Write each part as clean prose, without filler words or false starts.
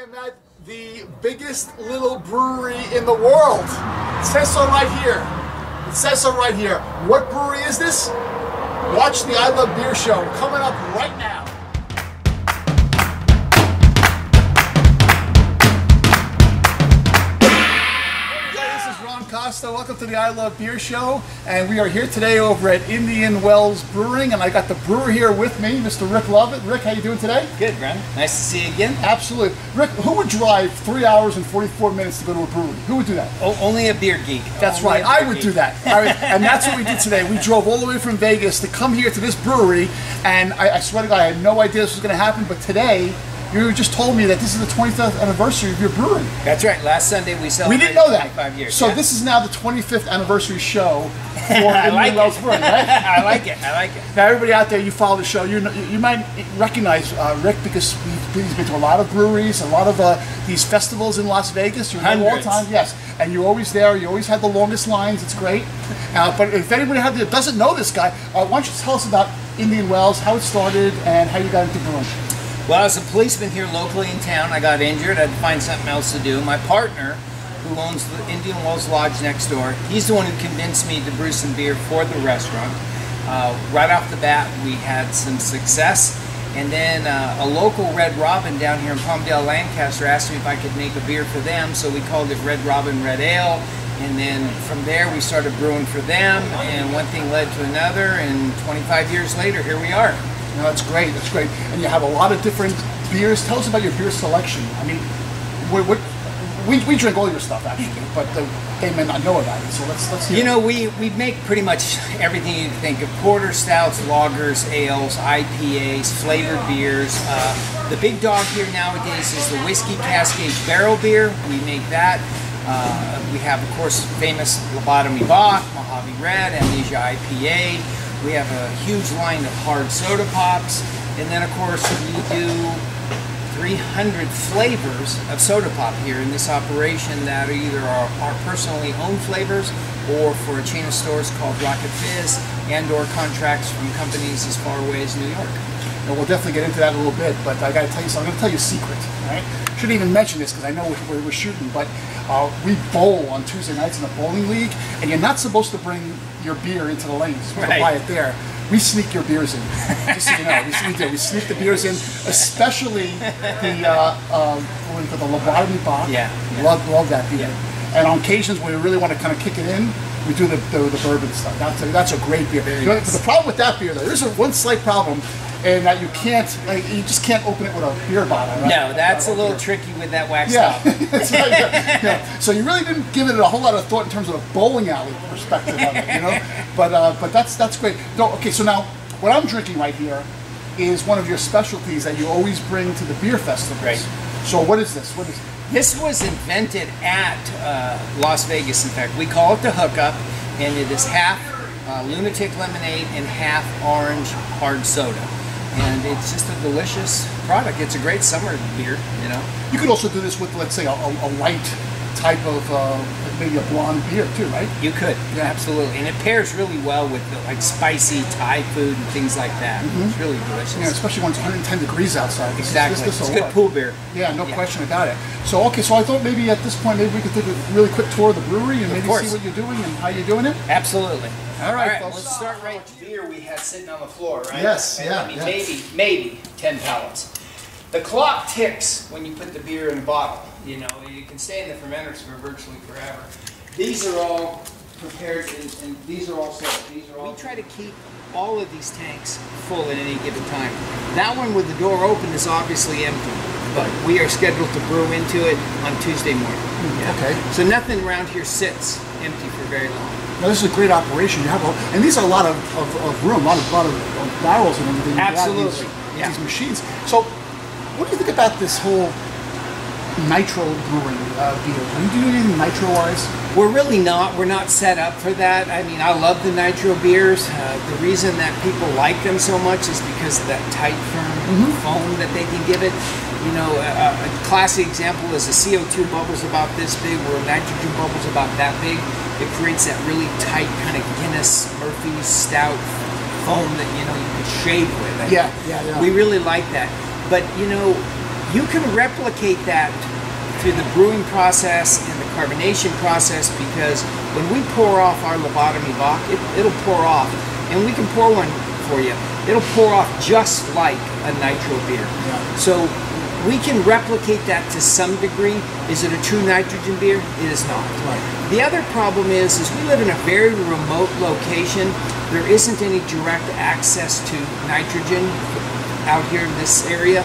am at the biggest little brewery in the world. It says so right here. It says so right here. What brewery is this? Watch the I Love Beer show coming up right now. Costa, welcome to the I Love Beer show, and we are here today over at Indian Wells Brewing, and I got the brewer here with me, Mr. Rick Lovett. Rick, how you doing today? Good, Brent. Nice to see you again. Absolutely. Rick, who would drive 3 hours and 44 minutes to go to a brewery? Who would do that? Oh, only a beer geek. That's only right. I would do that. And that's what we did today. We drove all the way from Vegas to come here to this brewery, and I swear to God, I had no idea this was going to happen, but today, you just told me that this is the 25th anniversary of your brewery. That's right. Last Sunday we celebrated. We didn't know that. 25 years. So this is now the 25th anniversary show for Indian Wells Brewing, right? I like it. I like it. Now, everybody out there, you follow the show. You might recognize Rick because he's been to a lot of breweries, a lot of these festivals in Las Vegas. You're there all the time, yes. And you're always there. You always had the longest lines. It's great. But if anybody out there doesn't know this guy, why don't you tell us about Indian Wells, how it started, and how you got into brewing? Well, as a policeman here locally in town, I got injured. I had to find something else to do. My partner, who owns the Indian Wells Lodge next door, he's the one who convinced me to brew some beer for the restaurant. Right off the bat, we had some success. And then a local Red Robin down here in Palmdale, Lancaster, asked me if I could make a beer for them. So we called it Red Robin Red Ale. And then from there, we started brewing for them. And one thing led to another. And 25 years later, here we are. No, that's great. That's great. And you have a lot of different beers. Tell us about your beer selection. I mean, we drink all your stuff actually, but they may not know about it. So let's hear. You know, we make pretty much everything you can think of: porter, stouts, lagers, ales, IPAs, flavored beers. The big dog here nowadays is the whiskey Cascade barrel beer. We make that. We have, of course, famous Lobotomy Bock, Mojave Red, Amnesia IPA. We have a huge line of hard soda pops, and then of course we do 300 flavors of soda pop here in this operation that are either our personally owned flavors or for a chain of stores called Rocket Fizz and or contracts from companies as far away as New York. And we'll definitely get into that in a little bit, but I got to tell you something. I'm going to tell you a secret, right? Shouldn't even mention this because I know we're shooting, but we bowl on Tuesday nights in a bowling league, and you're not supposed to bring your beer into the lanes. You're supposed to buy it there. We sneak your beers in, just so you know. We do. We sneak the beers in, especially the Lobotomy Bock. Yeah. Love that beer. Yeah. And on occasions when we really want to kind of kick it in, we do the bourbon stuff. That's a great beer. Nice. The problem with that beer, though, there's one slight problem, and that you just can't open it with a beer bottle. Right? No, that's a little tricky with that wax top. That's right, yeah. So you really didn't give it a whole lot of thought in terms of a bowling alley perspective of it, you know. But that's great. No, okay, so now what I'm drinking right here is one of your specialties that you always bring to the beer festivals. Right. So what is this? What is it? This was invented at Las Vegas. In fact, we call it the hookup, and it is half lunatic lemonade and half orange hard soda. And it's just a delicious product. It's a great summer beer, you know. You could also do this with, let's say, a light type of maybe a blonde beer too, right? You could, yeah, absolutely. And it pairs really well with like spicy Thai food and things like that. It's really delicious. Yeah, especially when it's 110 degrees outside. Exactly. It's good pool beer. Yeah, no question about it. So, okay, so I thought maybe at this point, maybe we could take a really quick tour of the brewery and maybe see what you're doing and how you're doing it. Absolutely. All right, folks. Let's start right with the beer we had sitting on the floor, right? Yes, and yeah. I mean, maybe 10 pallets. The clock ticks when you put the beer in a bottle. You know, you can stay in the fermenters for virtually forever. These are all prepared, and these are all sold. These are all. We try to keep all of these tanks full at any given time. That one with the door open is obviously empty, but we are scheduled to brew into it on Tuesday morning. Okay. So nothing around here sits empty for very long. Now this is a great operation. You have, and these are a lot of room, a lot of barrels and everything. Absolutely. These machines. So, what do you think about this whole nitro brewing beer? Are you doing anything nitro-wise? We're really not. We're not set up for that. I mean, I love the nitro beers. The reason that people like them so much is because of that tight, firm foam that they can give it. You know, a classic example is the CO2 bubbles about this big, or nitrogen bubbles about that big. It creates that really tight kind of Guinness, Murphy's stout foam that, you know, you can shave with. Yeah. We really like that. But, you know, You can replicate that through the brewing process and the carbonation process, because when we pour off our lobotomy bock, it'll pour off, and we can pour one for you. It'll pour off just like a nitro beer. Yeah. So we can replicate that to some degree. Is it a true nitrogen beer? It is not. Right. The other problem is we live in a very remote location. There isn't any direct access to nitrogen out here in this area.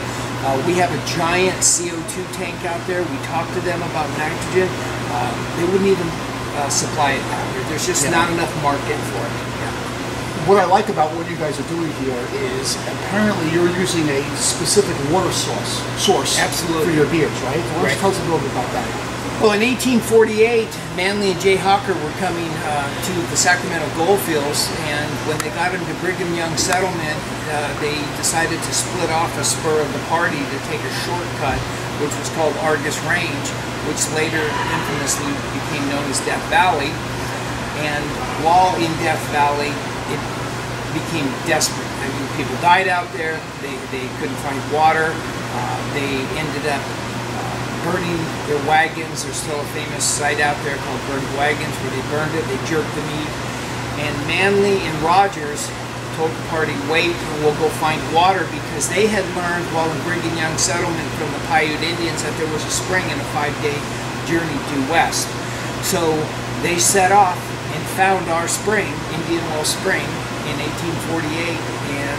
We have a giant CO2 tank out there. We talked to them about nitrogen. They wouldn't even supply it out here. There's just not enough market for it. What I like about what you guys are doing here is apparently you're using a specific water source Absolutely. for your beers, right? So let's tell us a little bit about that. Well, in 1848, Manly and Jay Hawker were coming to the Sacramento goldfields, and when they got into Brigham Young settlement, they decided to split off a spur of the party to take a shortcut, which was called Argus Range, which later infamously became known as Death Valley. And while in Death Valley, it became desperate. I mean, people died out there. They couldn't find water. They ended up burning their wagons. There's still a famous site out there called Burned Wagons where they burned it. They jerked the meat. And Manly and Rogers told the party, wait, we'll go find water, because they had learned while in Brigham Young settlement from the Paiute Indians that there was a spring in a 5-day journey due west. So they set off and found our spring, Indian Wells Spring, in 1848, and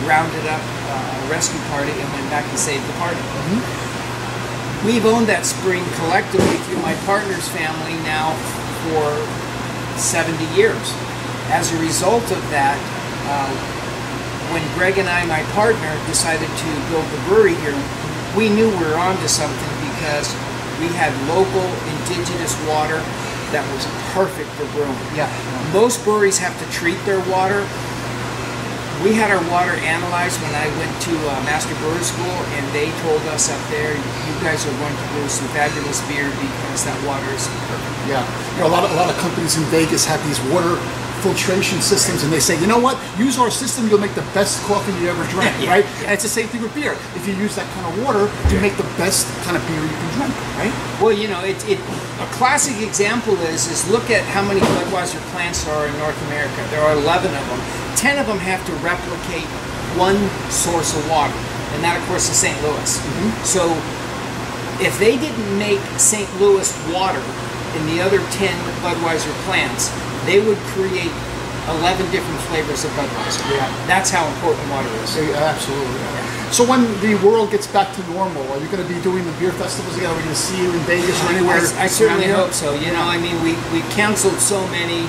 rounded up a rescue party and went back to save the party. We've owned that spring collectively through my partner's family now for 70 years. As a result of that, when Greg and I, my partner, decided to build the brewery here, we knew we were onto something, because we had local indigenous water that was perfect for brewing. Yeah. Most breweries have to treat their water. We had our water analyzed when I went to Master Brewer School, and they told us up there, you guys are going to brew some fabulous beer because that water is perfect. Yeah. You know, a lot of companies in Vegas have these water filtration systems, and they say, you know what, use our system, you'll make the best coffee you ever drank, right? And it's the same thing with beer. If you use that kind of water, you make the best kind of beer you can drink, right? Well, you know, a classic example is look at how many Budweiser plants there are in North America. There are 11 of them. 10 of them have to replicate one source of water, and that, of course, is St. Louis. So if they didn't make St. Louis water in the other 10 Budweiser plants, they would create 11 different flavors of Budweiser. Yeah. That's how important water is. Yeah, absolutely. So when the world gets back to normal, are you going to be doing the beer festivals again? Are we going to see you in Vegas or anywhere? I certainly hope so. You know, I mean, we canceled so many.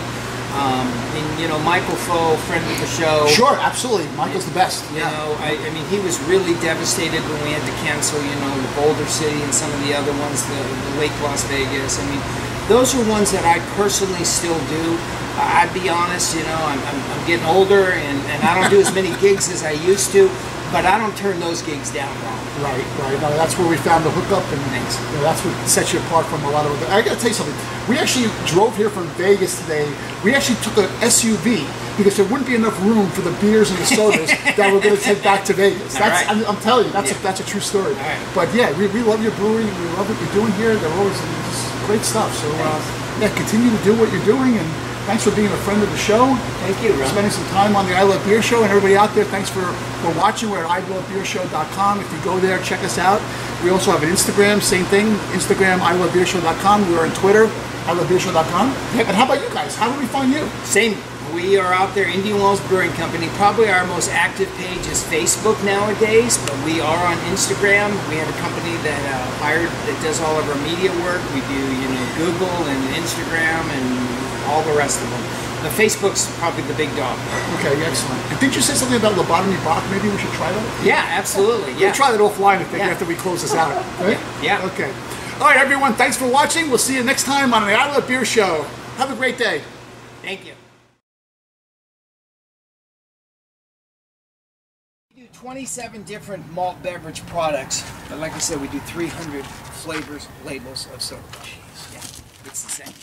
And, you know, Michael Foe, friend of the show. Sure, absolutely. Michael's the best. You know, I mean, he was really devastated when we had to cancel, you know, the Boulder City and some of the other ones, the Lake Las Vegas. I mean, those are ones that I personally still do. I'd be honest, you know, I'm getting older, and I don't do as many gigs as I used to, but I don't turn those gigs down wrong. Right. No, that's where we found the hookup, and you know, that's what sets you apart from a lot of other. I got to tell you something. We actually drove here from Vegas today. We actually took an SUV because there wouldn't be enough room for the beers and the sodas that we're going to take back to Vegas. That's, right. I'm telling you, that's a true story. Right. But yeah, we love your brewery. We love what you're doing here. They're always just great stuff. So yeah, continue to do what you're doing, and thanks for being a friend of the show. Thank you, Ron. Spending some time on the I Love Beer Show, and everybody out there, thanks for watching. We're at ilovebeershow.com. If you go there, check us out. We also have an Instagram, same thing, Instagram, ilovebeershow.com. We're on Twitter, ilovebeershow.com. Yep. And how about you guys? How do we find you? Same. We are out there, Indian Wells Brewing Company. Probably our most active page is Facebook nowadays, but we are on Instagram. We have a company that that does all of our media work. We do, you know, Google and Instagram and all the rest of them. The Facebook's probably the big dog. Okay, excellent. And didn't you say something about lobotomy bock? Maybe we should try that? Yeah, absolutely. We'll try that offline after we close this out. Right? Yeah. Okay. All right, everyone. Thanks for watching. We'll see you next time on the I Love Beer Show. Have a great day. Thank you. We do 27 different malt beverage products, but like I said, we do 300 flavors, labels of soda. Yeah, it's the same.